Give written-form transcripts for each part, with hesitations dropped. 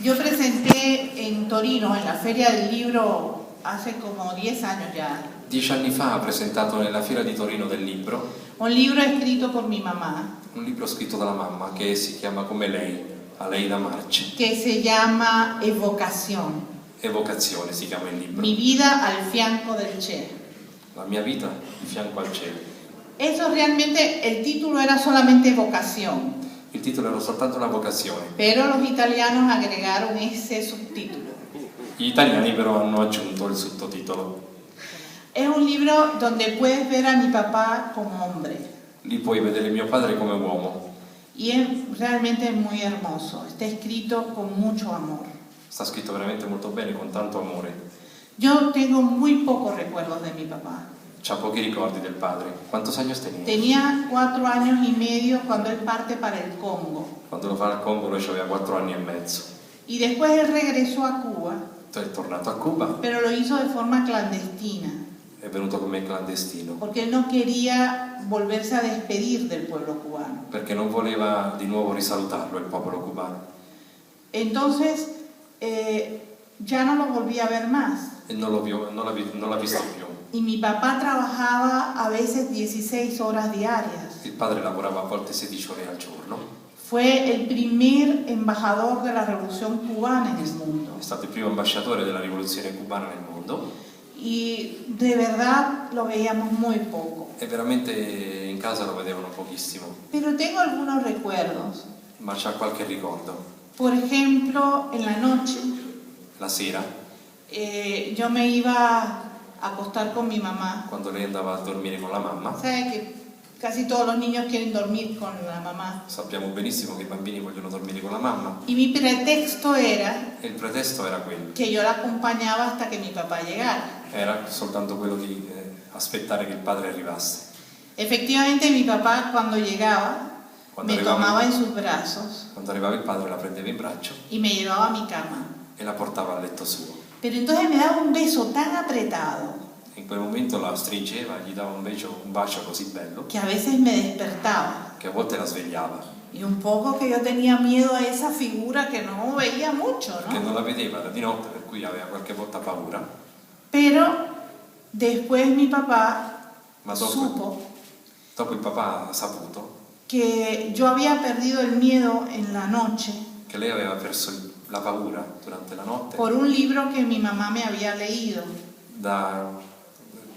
Yo presenté en Torino, en la Feria del Libro, hace como 10 años ya. 10 anni fa ha presentato nella Fiera di Torino del libro Un libro escrito por mi mamá. un libro scritto dalla mamma che si chiama come lei, a lei da Marci. Que se llama Evocación. Evocazione si chiama il libro. Mi vida al fianco del Che. La mia vita di fianco al cielo. Eso realmente, el título era solamente Evocación. Il titolo era soltanto una vocazione. Pero los italianos agregaron ese subtítulo. Gli italiani però hanno aggiunto il sottotitolo. Es un libro donde puedes ver a mi papá como hombre. Lì puoi vedere mio padre come uomo. Y es realmente muy hermoso. Está escrito con mucho amor. Sta scritto veramente molto bene, con tanto amore. Yo tengo muy pocos recuerdos de mi papá. C'ha pochi ricordi del padre. ¿Cuántos años tenía? Tenía 4 años y medio cuando él parte para el Congo. Quando lo fa al Congo lui aveva 4 anni e mezzo. Y después él regresó a Cuba, È tornato a Cuba, pero lo hizo de forma clandestina, è venuto come clandestino, porque él no quería volverse a despedir del pueblo cubano. perché non voleva di nuovo risalutarlo il popolo cubano. Entonces, ya no lo volví a ver más. E non l'ha visto più. Y mi papá trabajaba a veces 16 horas diarias. Il padre lavorava a volte 16 ore al giorno. Fue el primer embajador de la revolución cubana en el mundo. È stato il primo ambasciatore della rivoluzione cubana nel mondo. Y de verdad lo veíamos muy poco. E veramente in casa lo vedevano pochissimo. Pero tengo algunos recuerdos. Ma c'ha qualche ricordo. Por ejemplo, en la noche, La sera, yo me iba a acostar con mi mamá. quando lei andava a dormire con la mamma, ¿Sabe que casi todos los niños quieren dormir con la mamá? sappiamo benissimo che i bambini vogliono dormire con la mamma. Y mi pretexto era E il pretesto era quello. que yo la acompañaba hasta que mi papá llegara. Era soltanto quello di aspettare che il padre arrivasse. Efectivamente, mi papá cuando llegaba me tomaba en sus brazos Quando arrivava il padre la prendeva in braccio y me llevaba a mi cama. e la portava al letto suo. Pero entonces me daba un beso tan apretado In quel momento la stringeva, gli dava un bacio così bello que a veces me despertaba. che a volte la svegliava, Y un poco que yo tenía miedo a esa figura que no veía mucho, che ¿no? non la vedeva di notte, per cui aveva qualche volta paura. Pero después mi papá Ma supo dopo il papà ha saputo que yo había perdido el miedo en la noche che lei aveva perso la paura durante la notte por un libro que mi mamá me había leído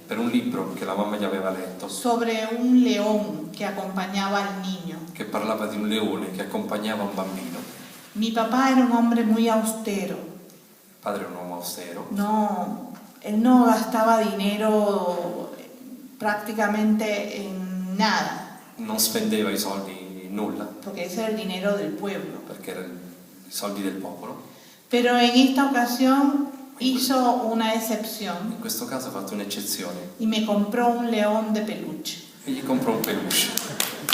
per un libro che la mamma gli aveva letto, sobre un león que acompañaba al niño. che parlava di un leone che accompagnava un bambino. Mi papá era un hombre muy austero. Il padre era un uomo austero, No, él no gastaba dinero prácticamente en nada, non spendeva i soldi in nulla, porque ese era el dinero del pueblo. perché erano i soldi del popolo. Pero en esta ocasión hizo una excepción In questo caso ha fatto un'eccezione y me compró un león de peluche. e gli comprò un peluche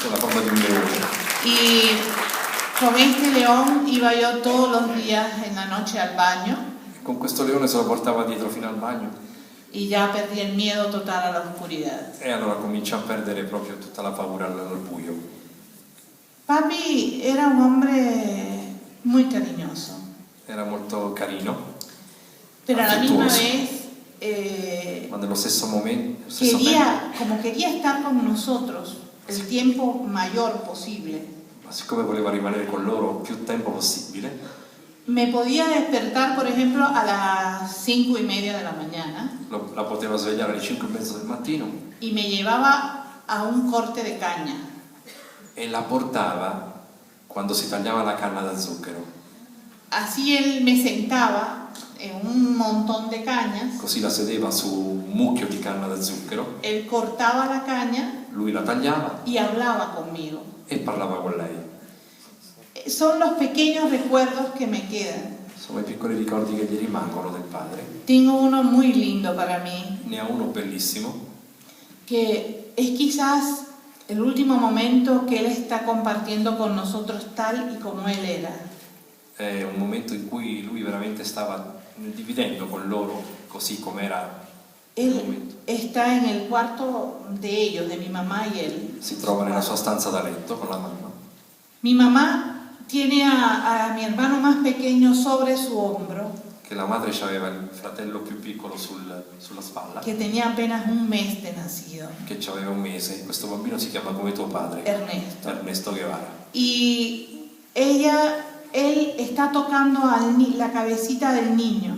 con la forma di un leone. Y con este león iba yo todos los días en la noche al baño Con questo leone se lo portava dietro fino al bagno y ya perdí el miedo total a la oscuridad. e allora comincia a perdere proprio tutta la paura al buio. Papi era un hombre muy cariñoso, Era molto carino, pero a la misma affettuoso, vez ma nello stesso momento, stesso tempo, como quería estar con nosotros el tiempo mayor posible, ma siccome voleva rimanere con loro più tempo possibile, me podía despertar, por ejemplo, a las 5:30 de la mañana la poteva svegliare alle 5:30 del mattino y me llevaba a un corte de caña. e la portava quando si tagliava la canna da zucchero. Así él me sentaba en un montón de cañas, Così la sedeva su un mucchio di canna da zucchero, él cortaba la caña lui la tagliava y hablaba conmigo. e parlava con lei. Son los pequeños recuerdos que me quedan. Sono i piccoli ricordi che gli rimangono del padre. Tengo uno muy lindo para mí, Ne ha uno bellissimo, que es quizás el último momento que él está compartiendo con nosotros tal y como él era. è un momento in cui lui veramente stava dividendo con loro così com'era il Él momento. está en el cuarto de ellos, de mi mamá y él. Si trova nella sua stanza da letto con la mamma. Mi mamá tiene a mi hermano más pequeño sobre su hombro, che la madre aveva il fratello più piccolo sulla spalla, que tenía apenas un mes de nacido, che aveva 1 mese. Questo bambino si chiama come tuo padre, Ernesto. Ernesto Guevara. Y él está tocando la cabecita del niño.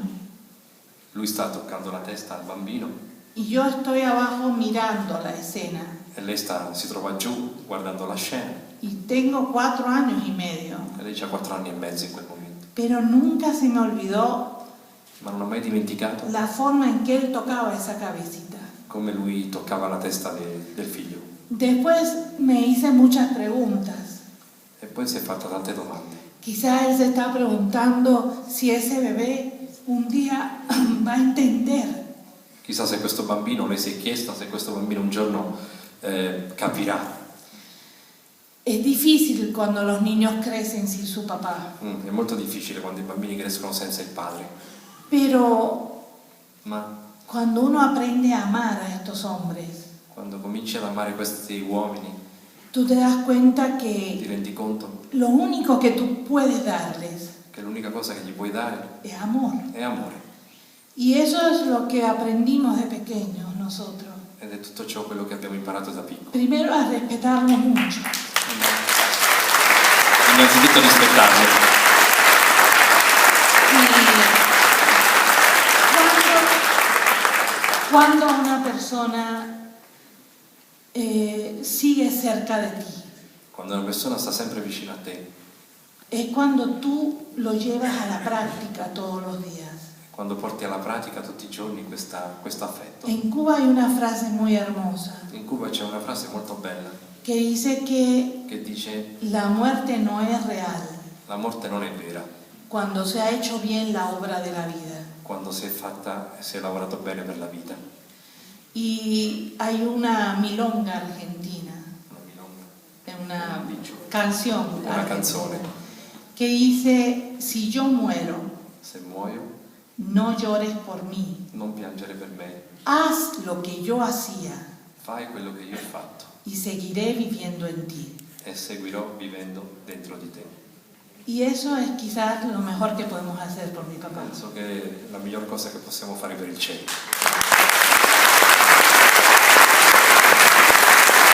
Lui sta toccando la testa al bambino Y yo estoy abajo mirando la escena. e lei si trova giù guardando la scena. Y tengo 4 años y medio. E lei ha 4 anni e mezzo in quel momento. Pero nunca se me olvidó Ma non ha mai dimenticato la forma en que él tocaba esa cabecita. come lui toccava la testa del figlio. Después me hice muchas preguntas. E poi si è fatta tante domande. Quizás él se está preguntando si ese bebé un día va a entender. Chissà se questo bambino, lei si è chiesta se questo bambino un giorno capirà. Es difícil cuando los niños crecen sin su papá. È molto difficile quando i bambini crescono senza il padre. Pero Ma cuando uno aprende a amar a estos hombres, quando cominci ad amare questi uomini, tú te das cuenta ti que rendi conto lo único que tú puedes darles che l'unica cosa che gli puoi dare es amor. è amore. Y eso es lo que aprendimos de pequeños nosotros. Ed è tutto ciò quello che abbiamo imparato da piccoli. Primero a respetarnos mucho. Innanzitutto rispettarli. Y cuando una persona sigue cerca de ti, Quando una persona sta sempre vicino a te, es cuando tú lo llevas a la práctica todos los días. quando porti alla pratica tutti i giorni questo affetto. En Cuba hay una frase muy hermosa In Cuba c'è una frase molto bella que dice que che dice: la muerte no es real la morte non è vera cuando se ha hecho bien la obra de la vida. quando si è lavorato bene per la vita. Y hay una milonga argentina, Una milonga. una Un dicho. canción Una argentina, canzone. que dice: si yo muero, Se muoio, no llores por mí, non piangere per me, haz lo que yo hacía fai quello che io ho fatto y seguiré viviendo en ti. e seguirò vivendo dentro di te. Y eso es quizás lo mejor que podemos hacer por mi papá. Penso che è la miglior cosa che possiamo fare per il cielo.